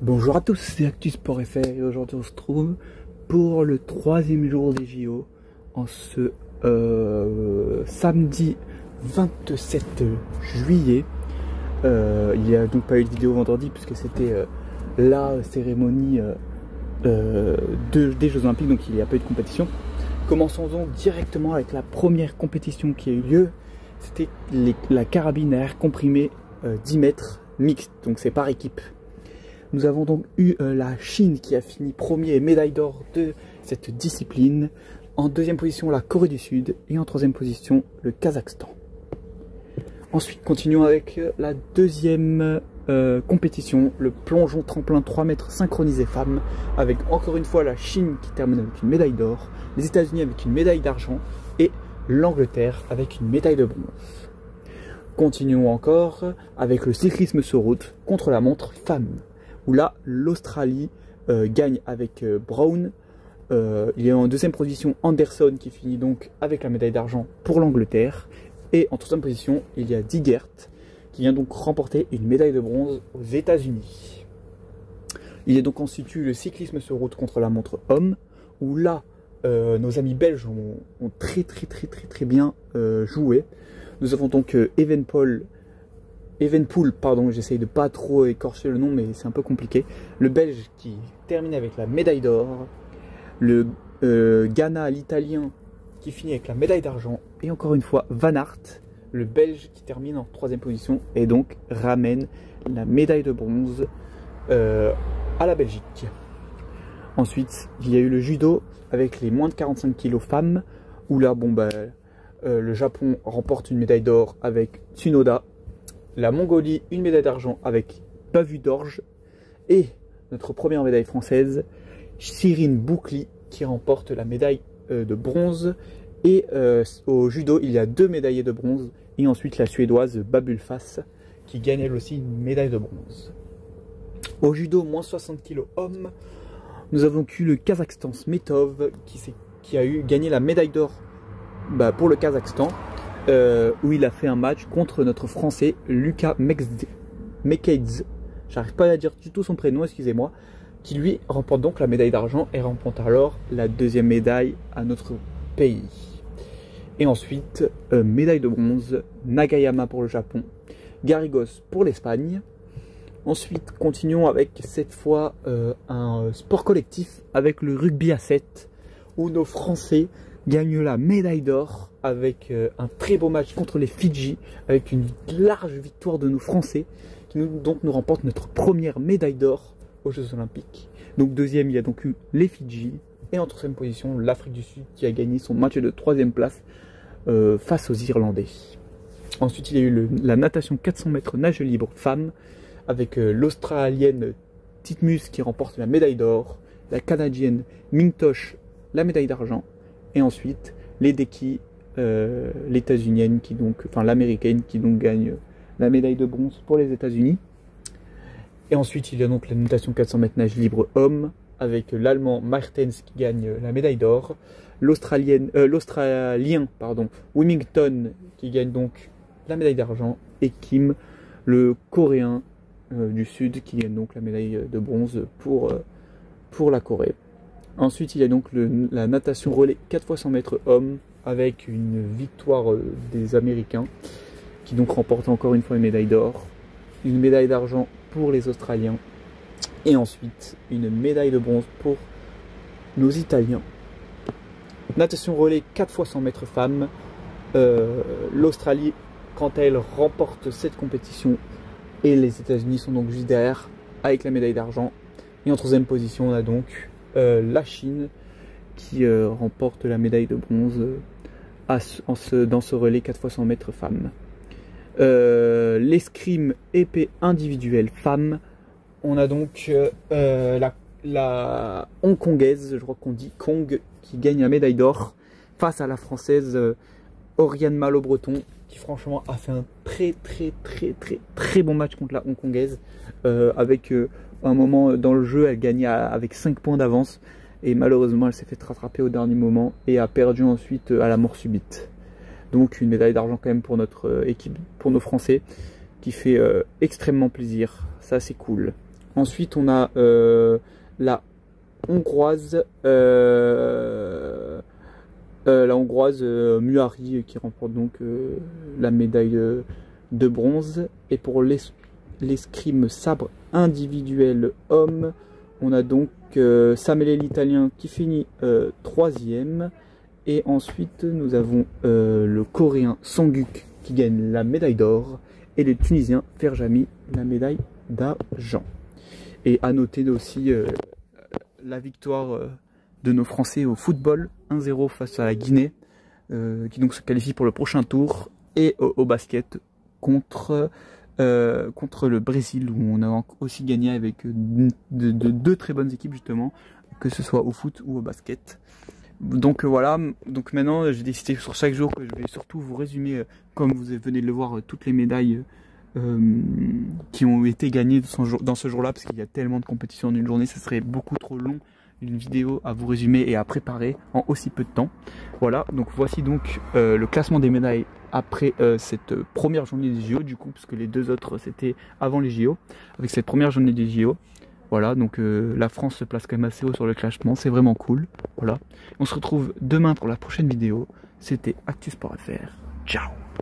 Bonjour à tous, c'est Actus Sport FR et aujourd'hui on se trouve pour le troisième jour des JO en ce samedi 27 juillet. Il n'y a donc pas eu de vidéo vendredi puisque c'était la cérémonie des Jeux Olympiques, donc il n'y a pas eu de compétition. Commençons donc directement avec la première compétition qui a eu lieu. C'était la carabine à air comprimé 10 mètres mixte, donc c'est par équipe. Nous avons donc eu la Chine qui a fini premier médaille d'or de cette discipline. En deuxième position, la Corée du Sud. Et en troisième position, le Kazakhstan. Ensuite, continuons avec la deuxième compétition, le plongeon tremplin 3 mètres synchronisé femmes, avec encore une fois la Chine qui termine avec une médaille d'or, les États-Unis avec une médaille d'argent et l'Angleterre avec une médaille de bronze. Continuons encore avec le cyclisme sur route contre la montre femmes, où là l'Australie gagne avec Brown. Il y a en deuxième position Anderson qui finit donc avec la médaille d'argent pour l'Angleterre. Et en troisième position, il y a Digert qui vient donc remporter une médaille de bronze aux États-Unis. Il y a donc ensuite eu le cyclisme sur route contre la montre homme, où là nos amis belges ont très bien joué. Nous avons donc Evenepoel, pardon, j'essaye de pas trop écorcher le nom, mais c'est un peu compliqué. Le Belge qui termine avec la médaille d'or. Le Ghana, l'Italien, qui finit avec la médaille d'argent. Et encore une fois, Van Aert, le Belge, qui termine en troisième position et donc ramène la médaille de bronze à la Belgique. Ensuite, il y a eu le judo avec les moins de 45 kg femmes, où là, le Japon remporte une médaille d'or avec Tsunoda. La Mongolie, une médaille d'argent avec Pavu Dorje. Et notre première médaille française, Cyrine Boukli, qui remporte la médaille de bronze. Et au judo, il y a 2 médaillés de bronze. Et ensuite la Suédoise Babulfas, qui gagne elle aussi une médaille de bronze. Au judo, moins 60 kg hommes, nous avons eu le Kazakhstan Smetov, qui a gagné la médaille d'or pour le Kazakhstan. Où il a fait un match contre notre Français Lucas Mekadze, j'arrive pas à dire du tout son prénom, excusez-moi, qui lui remporte donc la médaille d'argent et remporte alors la deuxième médaille à notre pays. Et ensuite, médaille de bronze, Nagayama pour le Japon, Garrigos pour l'Espagne. Ensuite, continuons avec cette fois un sport collectif avec le rugby à 7, où nos Français gagne la médaille d'or avec un très beau match contre les Fidji, avec une large victoire de nos Français, qui nous remporte notre première médaille d'or aux Jeux Olympiques. Donc deuxième, il y a donc eu les Fidji, et en troisième position, l'Afrique du Sud qui a gagné son match de troisième place face aux Irlandais. Ensuite, il y a eu la natation 400 mètres nage libre femme, avec l'Australienne Titmus qui remporte la médaille d'or, la Canadienne Mintosh la médaille d'argent, et ensuite l'Edeki, l'États-Unienne l'Américaine qui donc gagne la médaille de bronze pour les États-Unis. Et ensuite il y a donc la natation 400 mètres nage libre homme avec l'Allemand Martens qui gagne la médaille d'or, l'Australien Wilmington qui gagne donc la médaille d'argent, et Kim, le Coréen du Sud, qui gagne donc la médaille de bronze pour la Corée. Ensuite, il y a donc la natation relais 4 x 100 mètres hommes avec une victoire des Américains qui donc remportent encore une fois une médaille d'or, une médaille d'argent pour les Australiens et ensuite une médaille de bronze pour nos Italiens. Natation relais 4 x 100 mètres femmes, l'Australie quant à elle remporte cette compétition et les États-Unis sont donc juste derrière avec la médaille d'argent. Et en troisième position, on a donc la Chine qui remporte la médaille de bronze dans ce relais 4 x 100 mètres femmes. L'escrime épée individuelle femmes, on a donc la hongkongaise, je crois qu'on dit Kong, qui gagne la médaille d'or face à la française Oriane Malo-Breton, qui franchement a fait un très bon match contre la hongkongaise, avec un moment dans le jeu, elle gagnait avec 5 points d'avance et malheureusement elle s'est fait rattraper au dernier moment et a perdu ensuite à la mort subite. Donc une médaille d'argent quand même pour notre équipe, pour nos Français, qui fait extrêmement plaisir, ça c'est cool. Ensuite, on a la hongroise, Muhari qui remporte donc la médaille de bronze. Et pour l'escrime sabre individuel homme, on a donc Samuele l'Italien qui finit 3e. Et ensuite, nous avons le Coréen Songguk qui gagne la médaille d'or. Et le Tunisien Ferjami la médaille d'argent. Et à noter aussi la victoire de nos Français au football, 1-0 face à la Guinée, qui donc se qualifie pour le prochain tour, et au basket contre le Brésil, où on a aussi gagné avec deux très bonnes équipes justement, que ce soit au foot ou au basket. Donc voilà, donc maintenant j'ai décidé sur chaque jour que je vais surtout vous résumer, comme vous venez de le voir, toutes les médailles qui ont été gagnées dans ce jour-là, parce qu'il y a tellement de compétitions en une journée, ça serait beaucoup trop long une vidéo à vous résumer et à préparer en aussi peu de temps. Voilà, donc voici donc le classement des médailles après cette première journée des JO, du coup, parce que les deux autres c'était avant les JO, avec cette première journée des JO. Voilà, donc la France se place quand même assez haut sur le classement, c'est vraiment cool. Voilà, on se retrouve demain pour la prochaine vidéo. C'était Actu Sport FR. Ciao.